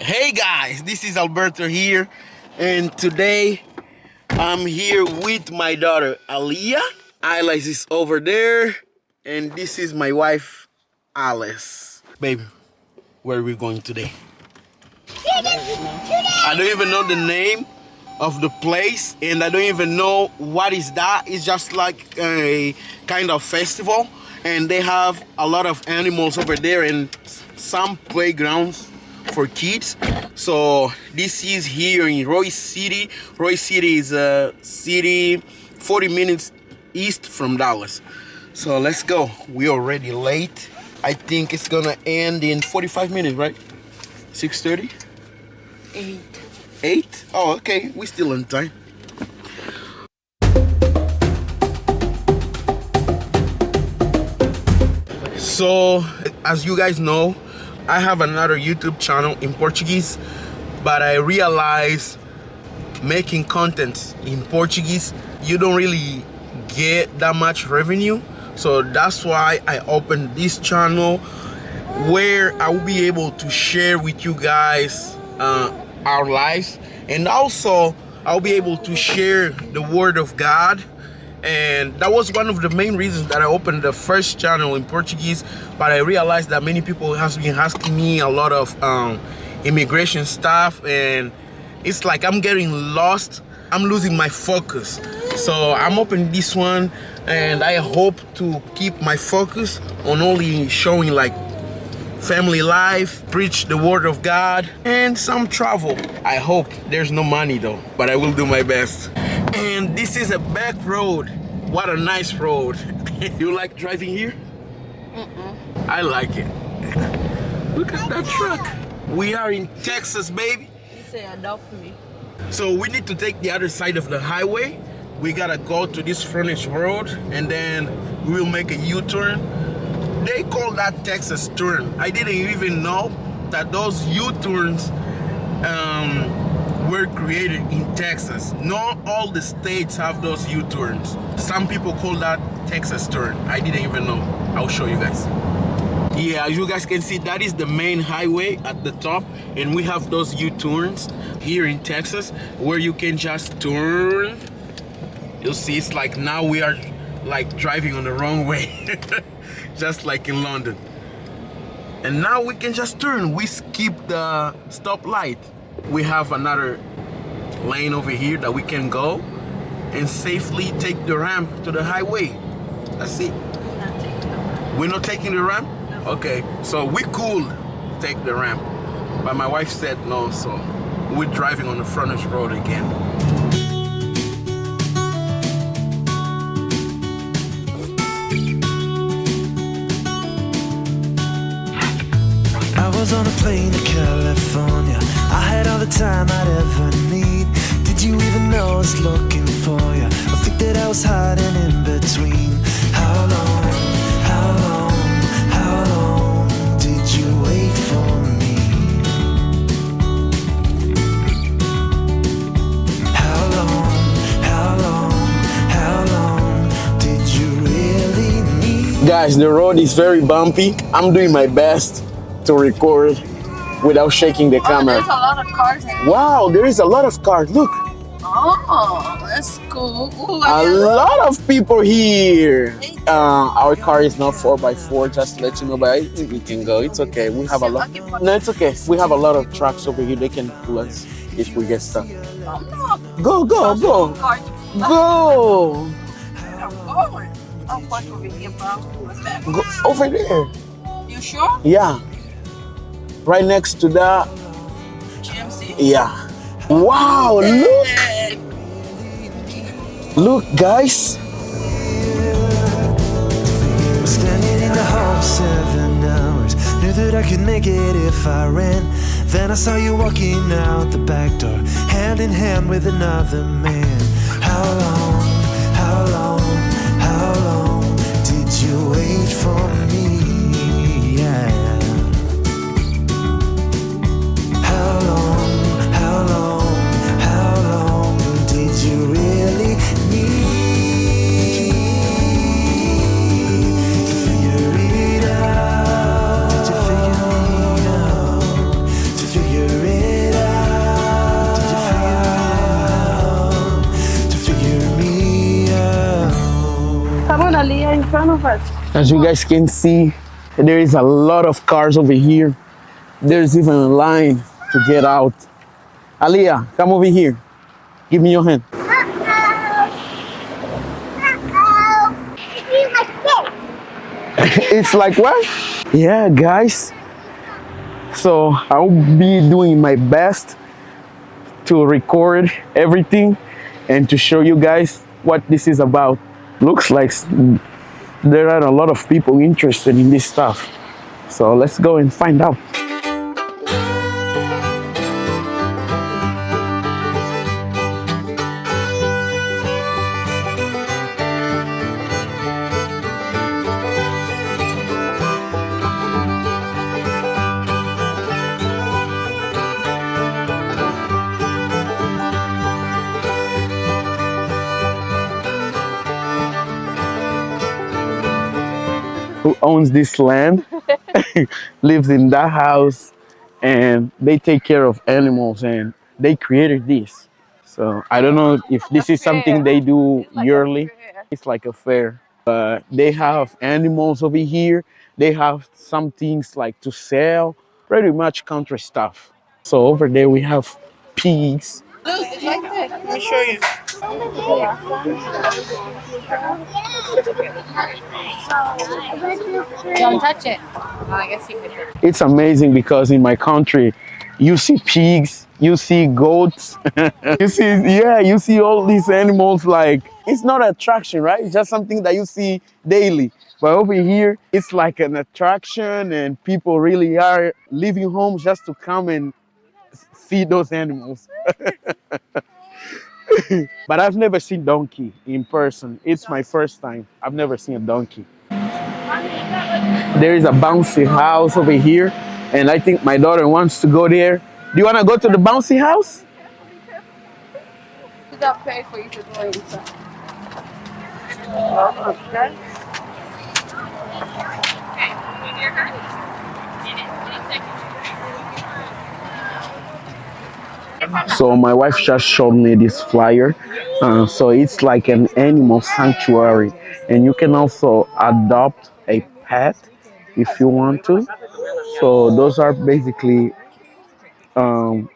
Hey guys, this is Alberto here, and today I'm here with my daughter Aliyah. Alice is over there, and this is my wife Alice. Baby, where are we going today? I don't even know the name of the place, and I don't even know what is that. It's just like a kind of festival, and they have a lot of animals over there and some playgrounds for kids. So this is here in Roy City. Roy City is a city 40 minutes east from Dallas. So let's go. We're already late. I think it's gonna end in 45 minutes, right? 6:30? 8. 8? Oh, okay. We're still on time. So, as you guys know, I have another YouTube channel in Portuguese, but I realized making content in Portuguese, you don't really get that much revenue. So that's why I opened this channel where I will be able to share with you guys our lives, and also I'll be able to share the word of God. And that was one of the main reasons that I opened the first channel in Portuguese. But I realized that many people have been asking me a lot of immigration stuff, and it's like I'm getting lost. I'm losing my focus. So I'm opening this one, and I hope to keep my focus on only showing like family life, preach the word of God, and some travel. I hope there's no money though, but I will do my best. And this is a back road. What a nice road. You like driving here? I like it. Look at that truck. We are in Texas, baby. You say adopt me. So we need to take the other side of the highway. We gotta go to this frontage road, and then we'll make a U-turn. They call that Texas turn. I didn't even know that those U-turns were created in Texas. Not all the states have those U-turns. Some people call that Texas turn. I didn't even know. I'll show you guys. Yeah, as you guys can see, that is the main highway at the top, and we have those U-turns here in Texas where you can just turn. You'll see it's like now we are like driving on the wrong way. Just like in London. And now we can just turn. We skip the stoplight. We have another lane over here that we can go and safely take the ramp to the highway. That's it. We're not taking the ramp? No. Okay, so we could take the ramp, but my wife said no, so we're driving on the frontage road again. I was on a plane to California. I had all the time I'd ever need. Did you even know I was looking for you? I think that I was hiding in between. How long, how long, how long did you wait for me? How long, how long, how long did you really need? Guys, the road is very bumpy. I'm doing my best to record without shaking the camera. There's a lot of cars in here. Wow, there is a lot of cars. Look, Oh, that's cool. Ooh, a lot of people here. Our car is not 4x4, just to let you know, but I think we can go. It's okay. We have a lot. No, it's okay. We have a lot of trucks over here. They can pull us if we get stuck. Go, go, go. Go. I'll park over here, bro. What's that? Go over there. You sure? Yeah. Right next to the... GMC? Yeah. Wow, look. Look, guys. Standing in the hall 7 hours. Knew that I could make it if I ran. Then I saw you walking out the back door, hand in hand with another man. How long, how long, how long did you wait for me? Yeah. How long, how long, how long did you really need to figure it out? To figure it out, to figure it in front of us. As you guys can see, there is a lot of cars over here. There's even a line to get out. Aliyah, come over here. Give me your hand. It's like what? Yeah, guys. So I'll be doing my best to record everything and to show you guys what this is about. Looks like there are a lot of people interested in this stuff. So let's go and find out. Who owns this land, lives in that house, and they take care of animals, and they created this. So I don't know if this is something they do yearly. It's like a fair. But they have animals over here. They have some things like to sell, pretty much country stuff. So over there we have pigs. Let me show you. Don't touch it. Well, I guess you could. It's amazing because in my country, you see pigs, you see goats, you see all these animals. Like, it's not an attraction, right? It's just something that you see daily. But over here, it's like an attraction, and people really are leaving home just to come and see those animals. But I've never seen donkey in person. It's my first time. I've never seen a donkey. There is a bouncy house over here, and I think my daughter wants to go there. Do you want to go to the bouncy house? Did not pay for you to go inside. Okay. So my wife just showed me this flyer. So it's like an animal sanctuary, and you can also adopt a pet if you want to. So those are basically the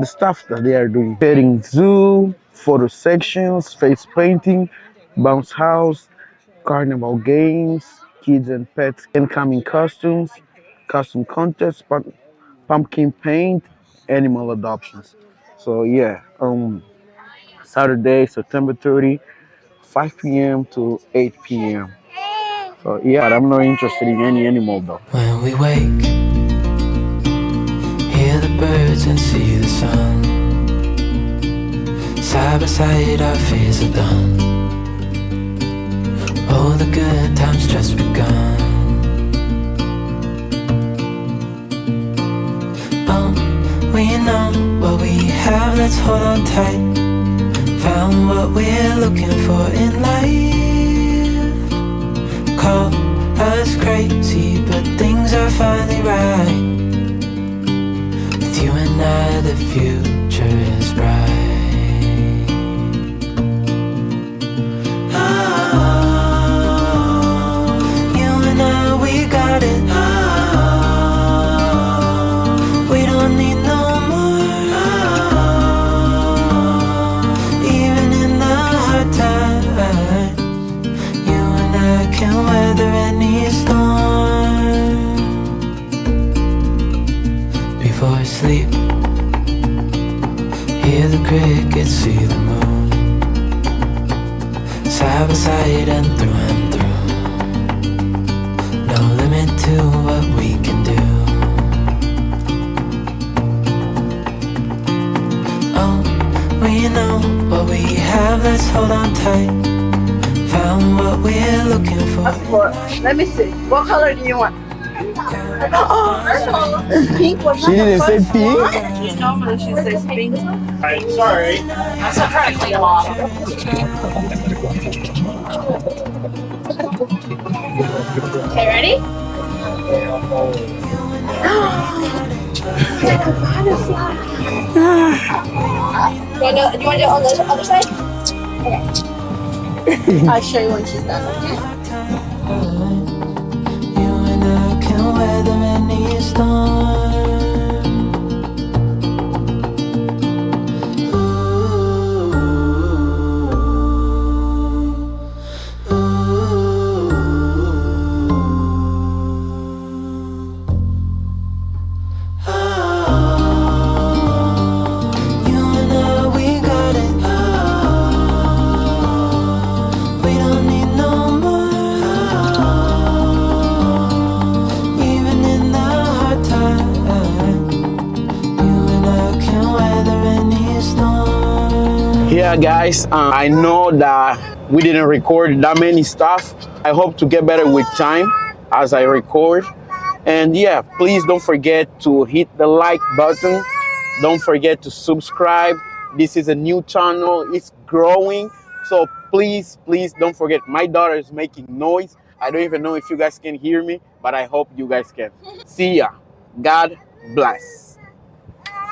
stuff that they are doing. Petting zoo, photo sections, face painting, bounce house, carnival games, kids and pets can come in costumes, costume contests, pumpkin paint, animal adoptions. So yeah, Saturday, September 30, 5 p.m. to 8 p.m. So yeah, but I'm not interested in any animal though. When we wake, hear the birds and see the sun. Side by side our fears are done. Oh, the good times just begun. Oh, we know what we have, let's hold on tight. Found what we're looking for in life. Call us crazy, but things are finally right. With you and I, the future is bright. Sleep, hear the crickets, see the moon. Side by side and through. No limit to what we can do. Oh, we know what we have, let's hold on tight. Found what we're looking for. Let me see. What color do you want? Oh, pink was She didn't say pink. Normally she says pink. Sorry. I'm still trying to clean them off. Okay, ready? Like a butterfly. Do you want to do it on the other side? Okay. I'll show you when she's done. weather any storm. Yeah, guys, I know that we didn't record that many stuff. I hope to get better with time as I record. And yeah, please don't forget to hit the like button. Don't forget to subscribe. This is a new channel, it's growing. So please don't forget. My daughter is making noise. I don't even know if you guys can hear me, but I hope you guys can. See ya. God bless.